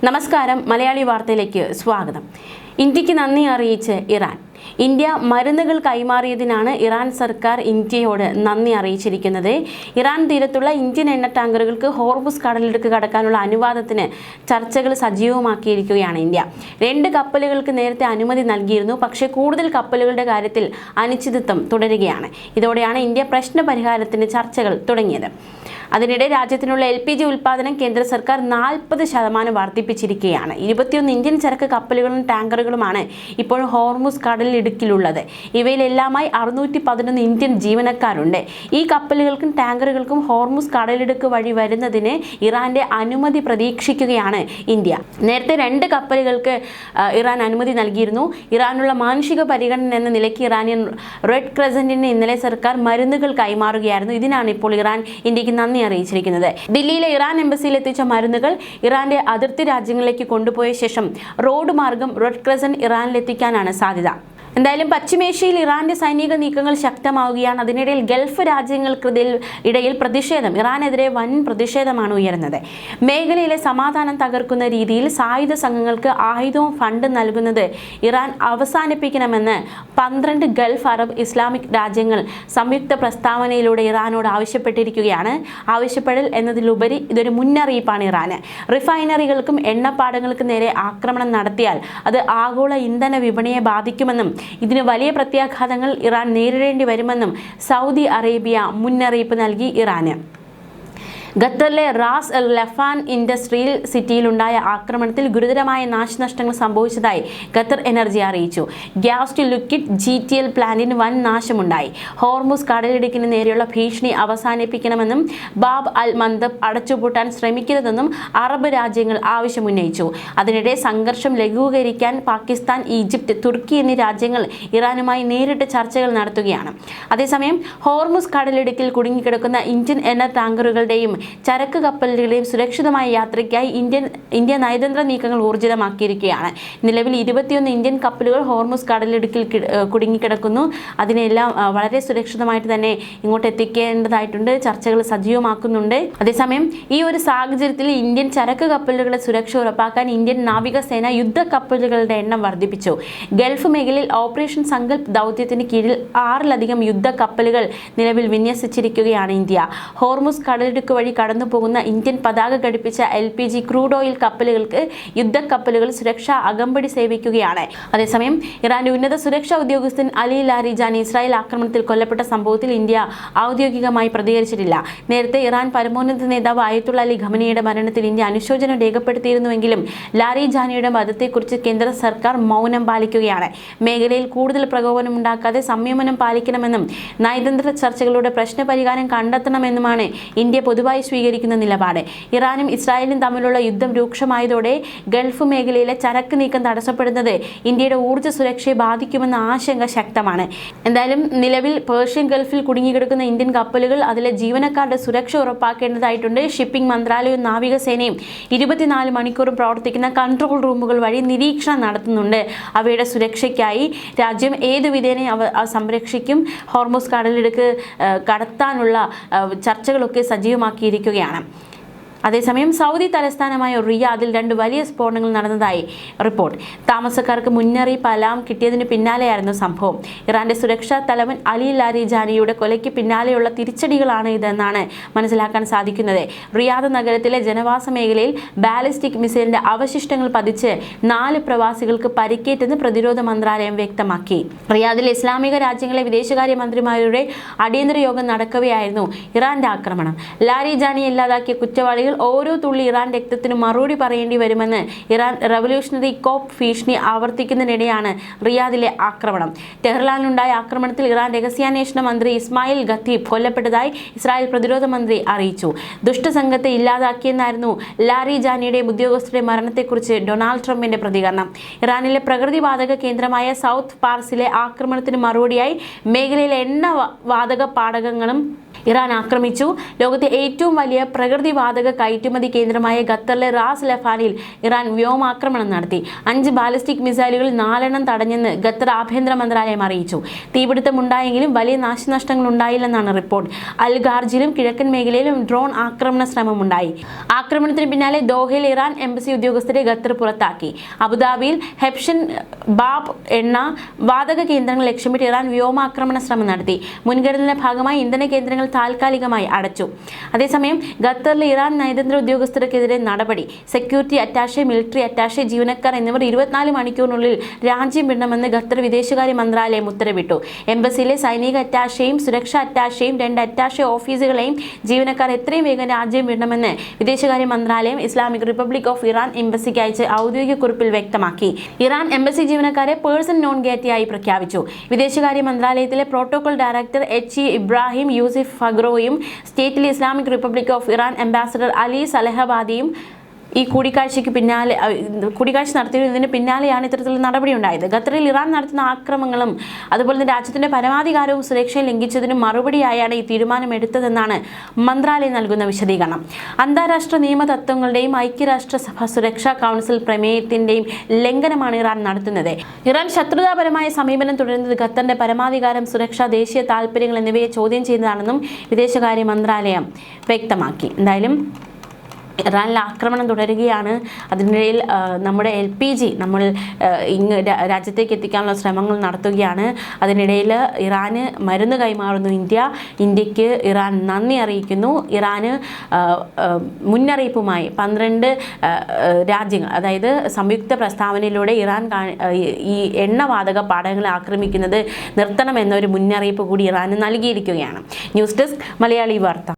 നമസ്കാരം മലയാളി വാർത്തയിലേക്ക് സ്വാഗതം. ഇന്ത്യക്ക് നന്ദി അറിയിച്ച് ഇറാൻ. ഇന്ത്യ മരുന്നുകൾ കൈമാറിയതിനാണ് ഇറാൻ സർക്കാർ ഇന്ത്യയോട് നന്ദി അറിയിച്ചിരിക്കുന്നത്. ഇറാൻ തീരത്തുള്ള ഇന്ത്യൻ എണ്ണ ടാങ്കറുകൾക്ക് ഹോർമുസ് കടലിടുക്ക് കടക്കാനുള്ള അനുവാദത്തിന് ചർച്ചകൾ സജീവമാക്കിയിരിക്കുകയാണ് ഇന്ത്യ. 2 കപ്പലുകൾക്ക് നേരത്തെ അനുമതി നൽകിയിരുന്നു. പക്ഷേ കൂടുതൽ കപ്പലുകളുടെ കാര്യത്തിൽ അനിശ്ചിതത്വം തുടരുകയാണ്. ഇതോടെയാണ് ഇന്ത്യ പ്രശ്ന പരിഹാരത്തിന് ചർച്ചകൾ തുടങ്ങിയത്. അതിനിടെ രാജ്യത്തിനുള്ള LPG ഉൽപ്പാദനം കേന്ദ്ര സർക്കാർ 40% വർദ്ധിപ്പിച്ചിരിക്കുകയാണ്. 21 ഇന്ത്യൻ ചരക്ക് കപ്പലുകളും ടാങ്കറുകളുമാണ് ഇപ്പോൾ ഹോർമുസ് കടലിടുക്കിലുള്ളത്. ഇവയിലെല്ലാമായി 611 ഇന്ത്യൻ ജീവനക്കാരുണ്ട്. ഈ കപ്പലുകൾക്കും ടാങ്കറുകൾക്കും ഹോർമുസ് കടലിടുക്ക് വഴി വരുന്നതിന് ഇറാന്റെ അനുമതി പ്രതീക്ഷിക്കുകയാണ് ഇന്ത്യ. നേരത്തെ 2 കപ്പലുകൾക്ക് ഇറാൻ അനുമതി നൽകിയിരുന്നു. ഇറാനുള്ള മാനുഷിക പരിഗണന എന്ന നിലയ്ക്ക് ഇറാനിയൻ റെഡ് ക്രസന്റിന് ഇന്നലെ സർക്കാർ മരുന്നുകൾ കൈമാറുകയായിരുന്നു. ഇതിനാണ് ഇപ്പോൾ ഇറാൻ ഇന്ത്യക്ക് നന്ദി അറിയിച്ചിരിക്കുന്നത്. ദില്ലിയിലെ ഇറാൻ എംബസിയിൽ എത്തിച്ച മരുന്നുകൾ ഇറാന്റെ അതിർത്തി രാജ്യങ്ങളിലേക്ക് കൊണ്ടുപോയ ശേഷം റോഡ് മാർഗം റെഡ് ക്രസന്റ് ഇറാനിലെത്തിക്കാനാണ് സാധ്യത. എന്തായാലും പശ്ചിമേഷ്യയിൽ ഇറാന്റെ സൈനിക നീക്കങ്ങൾ ശക്തമാവുകയാണ്. അതിനിടയിൽ ഗൾഫ് രാജ്യങ്ങൾക്കിടയിൽ പ്രതിഷേധം, ഇറാനെതിരെ വൻ പ്രതിഷേധമാണ് ഉയർന്നത്. മേഖലയിലെ സമാധാനം തകർക്കുന്ന രീതിയിൽ സായുധ സംഘങ്ങൾക്ക് ആയുധവും ഫണ്ട് നൽകുന്നത് ഇറാൻ അവസാനിപ്പിക്കണമെന്ന് 12 ഗൾഫ് അറബ് ഇസ്ലാമിക് രാജ്യങ്ങൾ സംയുക്ത പ്രസ്താവനയിലൂടെ ഇറാനോട് ആവശ്യപ്പെട്ടിരിക്കുകയാണ്. ആവശ്യപ്പെടൽ എന്നതിലുപരി ഇതൊരു മുന്നറിയിപ്പാണ് ഇറാന്. റിഫൈനറികൾക്കും എണ്ണപ്പാടങ്ങൾക്കും നേരെ ആക്രമണം നടത്തിയാൽ അത് ആഗോള ഇന്ധന വിപണിയെ ബാധിക്കുമെന്നും ഇതിന് വലിയ പ്രത്യാഘാതങ്ങൾ ഇറാൻ നേരിടേണ്ടി വരുമെന്നും സൗദി അറേബ്യ മുന്നറിയിപ്പ് നൽകി ഇറാന്. ഖത്തറിലെ റാസ് എൽ ലഫാൻ ഇൻഡസ്ട്രിയൽ സിറ്റിയിലുണ്ടായ ആക്രമണത്തിൽ ഗുരുതരമായ നാശനഷ്ടങ്ങൾ സംഭവിച്ചതായി ഖത്തർ എനർജി അറിയിച്ചു. ഗ്യാസ് ടു ലിക്വിഡ് GTL പ്ലാന്റിന് വൻ നാശമുണ്ടായി. ഹോർമുസ് കടലിടുക്കിന് നേരെയുള്ള ഭീഷണി അവസാനിപ്പിക്കണമെന്നും ബാബ് അൽ മന്ദബ് അടച്ചുപൂട്ടാൻ ശ്രമിക്കരുതെന്നും അറബ് രാജ്യങ്ങൾ ആവശ്യമുന്നയിച്ചു. അതിനിടെ സംഘർഷം ലഘൂകരിക്കാൻ പാകിസ്ഥാൻ, ഈജിപ്ത്, തുർക്കി എന്നീ രാജ്യങ്ങൾ ഇറാനുമായി നേരിട്ട് ചർച്ചകൾ നടത്തുകയാണ്. അതേസമയം ഹോർമുസ് കടലിടുക്കിൽ കുടുങ്ങിക്കിടക്കുന്ന ഇന്ത്യൻ എണ്ണ ടാങ്കറുകളുടെയും ചരക്ക് കപ്പലുകളുടെയും സുരക്ഷിതമായ യാത്രയ്ക്കായി ഇന്ത്യ നയതന്ത്ര നീക്കങ്ങൾ ഊർജിതമാക്കിയിരിക്കുകയാണ്. നിലവിൽ 21 ഇന്ത്യൻ കപ്പലുകൾ ഹോർമുസ് കടലിടുക്കിൽ കുടുങ്ങിക്കിടക്കുന്നു. അതിനെല്ലാം വളരെ സുരക്ഷിതമായിട്ട് തന്നെ ഇങ്ങോട്ട് എത്തിക്കേണ്ടതായിട്ടുണ്ട്. ചർച്ചകൾ സജീവമാക്കുന്നുണ്ട്. അതേസമയം ഈ ഒരു സാഹചര്യത്തിൽ ഇന്ത്യൻ ചരക്ക് കപ്പലുകളുടെ സുരക്ഷ ഉറപ്പാക്കാൻ ഇന്ത്യൻ നാവികസേന യുദ്ധ കപ്പലുകളുടെ എണ്ണം വർദ്ധിപ്പിച്ചു. ഗൾഫ് മേഖലയിൽ ഓപ്പറേഷൻ സങ്കൽപ് ദൗത്യത്തിന് കീഴിൽ 6ലധികം യുദ്ധ കപ്പലുകൾ നിലവിൽ വിന്യസിച്ചിരിക്കുകയാണ് ഇന്ത്യ. ഹോർമുസ് കടലിടുക്ക് വഴി കടന്നു പോകുന്ന ഇന്ത്യൻ പതാക ഘടിപ്പിച്ച LPG ക്രൂഡ് ഓയിൽ കപ്പലുകൾക്ക് യുദ്ധക്കപ്പലുകൾ സുരക്ഷാ അകമ്പടി സേവിക്കുകയാണ്. അതേസമയം ഇറാന്റെ ഉന്നത സുരക്ഷാ ഉദ്യോഗസ്ഥൻ അലി ലാരിജാനി ഇസ്രായേൽ ആക്രമണത്തിൽ കൊല്ലപ്പെട്ട സംഭവത്തിൽ ഇന്ത്യ ഔദ്യോഗികമായി പ്രതികരിച്ചിട്ടില്ല. നേരത്തെ ഇറാൻ പരമോന്നത നേതാവ് അയത്തുള്ള അലി ഖമനിയുടെ മരണത്തിൽ ഇന്ത്യ അനുശോചനം രേഖപ്പെടുത്തിയിരുന്നുവെങ്കിലും ലാരിജാനിയുടെ വധത്തെക്കുറിച്ച് കേന്ദ്ര സർക്കാർ മൗനം പാലിക്കുകയാണ്. മേഖലയിൽ കൂടുതൽ പ്രകോപനമുണ്ടാക്കാതെ സംയമനം പാലിക്കണമെന്നും നയതന്ത്ര ചർച്ചകളുടെ പ്രശ്നപരിഹാരം കണ്ടെത്തണമെന്നുമാണ് ഇന്ത്യ പൊതുവായി സ്വീകരിക്കുന്ന നിലപാട്. ഇറാനും ഇസ്രായേലും തമ്മിലുള്ള യുദ്ധം രൂക്ഷമായതോടെ ഗൾഫ് മേഖലയിലെ ചരക്ക് നീക്കം തടസ്സപ്പെടുന്നത് ഇന്ത്യയുടെ ഊർജ്ജ സുരക്ഷയെ ബാധിക്കുമെന്ന ആശങ്ക ശക്തമാണ്. എന്തായാലും നിലവിൽ പേർഷ്യൻ ഗൾഫിൽ കുടുങ്ങിക്കിടക്കുന്ന ഇന്ത്യൻ കപ്പലുകൾ, അതിലെ ജീവനക്കാരുടെ സുരക്ഷ ഉറപ്പാക്കേണ്ടതായിട്ടുണ്ട്. ഷിപ്പിംഗ് മന്ത്രാലയവും നാവികസേനയും 24 മണിക്കൂറും പ്രവർത്തിക്കുന്ന കൺട്രോൾ റൂമുകൾ വഴി നിരീക്ഷണം നടത്തുന്നുണ്ട്. അവയുടെ സുരക്ഷയ്ക്കായി രാജ്യം ഏതു വിധേനയും സംരക്ഷിക്കും. ഹോർമുസ് കടലിടുക്ക് കടത്താനുള്ള ചർച്ചകളൊക്കെ സജീവമാക്കിയിരിക്കുകയാണ്. അതേസമയം സൗദി തലസ്ഥാനമായ റിയാദിൽ 2 വലിയ സ്ഫോടനങ്ങൾ നടന്നതായി റിപ്പോർട്ട്. താമസക്കാർക്ക് മുന്നറിയിപ്പ് അലാം കിട്ടിയതിന് പിന്നാലെയായിരുന്നു സംഭവം. ഇറാന്റെ സുരക്ഷാ തലവൻ അലി ലാരിജാനിയുടെ കൊലയ്ക്ക് പിന്നാലെയുള്ള തിരിച്ചടികളാണ് ഇതെന്നാണ് മനസ്സിലാക്കാൻ സാധിക്കുന്നത്. റിയാദ് നഗരത്തിലെ ജനവാസ മേഖലയിൽ ബാലിസ്റ്റിക് മിസൈലിന്റെ അവശിഷ്ടങ്ങൾ പതിച്ച് 4 പ്രവാസികൾക്ക് പരിക്കേറ്റെന്ന് പ്രതിരോധ മന്ത്രാലയം വ്യക്തമാക്കി. റിയാദിലെ ഇസ്ലാമിക രാജ്യങ്ങളിലെ വിദേശകാര്യ മന്ത്രിമാരുടെ അടിയന്തര യോഗം നടക്കവെയായിരുന്നു ഇറാന്റെ ആക്രമണം. ലാരിജാനിയെ ഇല്ലാതാക്കിയ കുറ്റവാളികൾ ഓരോ തുള്ളി ഇറാൻ രക്തത്തിന് മറുപടി പറയേണ്ടി വരുമെന്ന് ഇറാൻ റവല്യൂഷണറി കോപ്പ് ഭീഷണി ആവർത്തിക്കുന്നതിനിടെയാണ് റിയാദിലെ ആക്രമണം. ടെഹ്റാനിലുണ്ടായ ആക്രമണത്തിൽ ഇറാൻ രഹസ്യാന്വേഷണ മന്ത്രി ഇസ്മായിൽ ഖത്തീബ് കൊല്ലപ്പെട്ടതായി ഇസ്രായേൽ പ്രതിരോധ മന്ത്രി അറിയിച്ചു. ദുഷ്ടസംഘത്തെ ഇല്ലാതാക്കിയെന്നായിരുന്നു ലാരിജാനിയുടെ ഉദ്യോഗസ്ഥരുടെ മരണത്തെക്കുറിച്ച് ഡൊണാൾഡ് ട്രംപിന്റെ പ്രതികരണം. ഇറാനിലെ പ്രകൃതിവാതക കേന്ദ്രമായ സൗത്ത് പാർസിലെ ആക്രമണത്തിന് മറുപടിയായി മേഖലയിലെ എണ്ണ വാതക പാടകങ്ങളും ഇറാൻ ആക്രമിച്ചു. ലോകത്തെ ഏറ്റവും വലിയ പ്രകൃതിവാതക കയറ്റുമതി കേന്ദ്രമായ ഖത്തറിലെ റാസ് ലഫാനിൽ ഇറാൻ വ്യോമാക്രമണം നടത്തി. 5 ബാലിസ്റ്റിക് മിസൈലുകൾ 4 തടഞ്ഞെന്ന് ഖത്തർ ആഭ്യന്തര മന്ത്രാലയം അറിയിച്ചു. തീപിടുത്തമുണ്ടായെങ്കിലും വലിയ നാശനഷ്ടങ്ങൾ ഉണ്ടായില്ലെന്നാണ് റിപ്പോർട്ട്. അൽ ഖാർജിലും കിഴക്കൻ മേഖലയിലും ഡ്രോൺ ആക്രമണ ശ്രമമുണ്ടായി. ആക്രമണത്തിന് പിന്നാലെ ദോഹയിൽ ഇറാൻ എംബസി ഉദ്യോഗസ്ഥരെ ഖത്തർ പുറത്താക്കി. അബുദാബിയിൽ ഹെപ്ഷൻ ബാബ് എണ്ണ വാതക കേന്ദ്രങ്ങൾ ലക്ഷ്യമിട്ട് ഇറാൻ വ്യോമാക്രമണ ശ്രമം നടത്തി. മുൻകരുതലിന്റെ ഭാഗമായി ഇന്ധന കേന്ദ്രങ്ങൾ താൽക്കാലികമായി അടച്ചു. അതേസമയം ഖത്തറിലെ ഇറാൻ നയതന്ത്ര ഉദ്യോഗസ്ഥർക്കെതിരെ നടപടി. സെക്യൂരിറ്റി അറ്റാഷെ, മിലിറ്ററി അറ്റാഷെ, ജീവനക്കാർ എന്നിവർ 24 മണിക്കൂറിനുള്ളിൽ രാജ്യം വിടണമെന്ന് ഖത്തർ വിദേശകാര്യ മന്ത്രാലയം ഉത്തരവിട്ടു. എംബസിയിലെ സൈനിക അറ്റാഷെയും സുരക്ഷാ അറ്റാഷെയും 2 അറ്റാഷെ ഓഫീസുകളെയും ജീവനക്കാർ എത്രയും വേഗം രാജ്യം വിടണമെന്ന് വിദേശകാര്യ മന്ത്രാലയം ഇസ്ലാമിക് റിപ്പബ്ലിക് ഓഫ് ഇറാൻ എംബസിക്ക് അയച്ച ഔദ്യോഗിക കുറിപ്പിൽ വ്യക്തമാക്കി. ഇറാൻ എംബസി ജീവനക്കാരെ പേഴ്സൺ നോൺ ഗ്രേറ്റയായി പ്രഖ്യാപിച്ചു. വിദേശകാര്യ മന്ത്രാലയത്തിലെ protocol director HE Ibrahim Yousif ഫഗ്രോയും സ്റ്റേറ്റിലെ Islamic republic of Iran ambassador Ali സലഹബാദിയും ഈ കൂടിക്കാഴ്ച നടത്തിയതിന് പിന്നാലെയാണ് ഇത്തരത്തിലുള്ള നടപടി ഉണ്ടായത്. ഖത്തറിൽ ഇറാൻ നടത്തുന്ന ആക്രമണങ്ങളും അതുപോലെ തന്നെ രാജ്യത്തിന്റെ പരമാധികാരവും സുരക്ഷയും ലംഘിച്ചതിന് മറുപടിയായാണ് ഈ തീരുമാനം എടുത്തതെന്നാണ് മന്ത്രാലയം നൽകുന്ന വിശദീകരണം. അന്താരാഷ്ട്ര നിയമ തത്വങ്ങളുടെയും ഐക്യരാഷ്ട്രസഭ സുരക്ഷാ കൗൺസിൽ പ്രമേയത്തിന്റെയും ലംഘനമാണ് ഇറാൻ നടത്തുന്നത്. ഇറാൻ ശത്രുതാപരമായ സമീപനം തുടരുന്നത് ഖത്തറിന്റെ പരമാധികാരം, സുരക്ഷ, ദേശീയ താൽപര്യങ്ങൾ എന്നിവയെ ചോദ്യം ചെയ്യുന്നതാണെന്നും വിദേശകാര്യ മന്ത്രാലയം വ്യക്തമാക്കി. എന്തായാലും ഇറാനിൽ ആക്രമണം തുടരുകയാണ്. അതിനിടയിൽ നമ്മുടെ LPG നമ്മൾ രാജ്യത്തേക്ക് എത്തിക്കാനുള്ള ശ്രമങ്ങൾ നടത്തുകയാണ്. അതിനിടയിൽ ഇറാന് മരുന്ന് കൈമാറുന്നു ഇന്ത്യക്ക് ഇറാൻ നന്ദി അറിയിക്കുന്നു. ഇറാന് മുന്നറിയിപ്പുമായി 12 രാജ്യങ്ങൾ, അതായത് സംയുക്ത പ്രസ്താവനയിലൂടെ ഇറാൻ ഈ എണ്ണവാതക പാടങ്ങളെ ആക്രമിക്കുന്നത് നിർത്തണമെന്നൊരു മുന്നറിയിപ്പ് കൂടി ഇറാന് നൽകിയിരിക്കുകയാണ്. ന്യൂസ് ഡെസ്ക് മലയാളി വാർത്ത.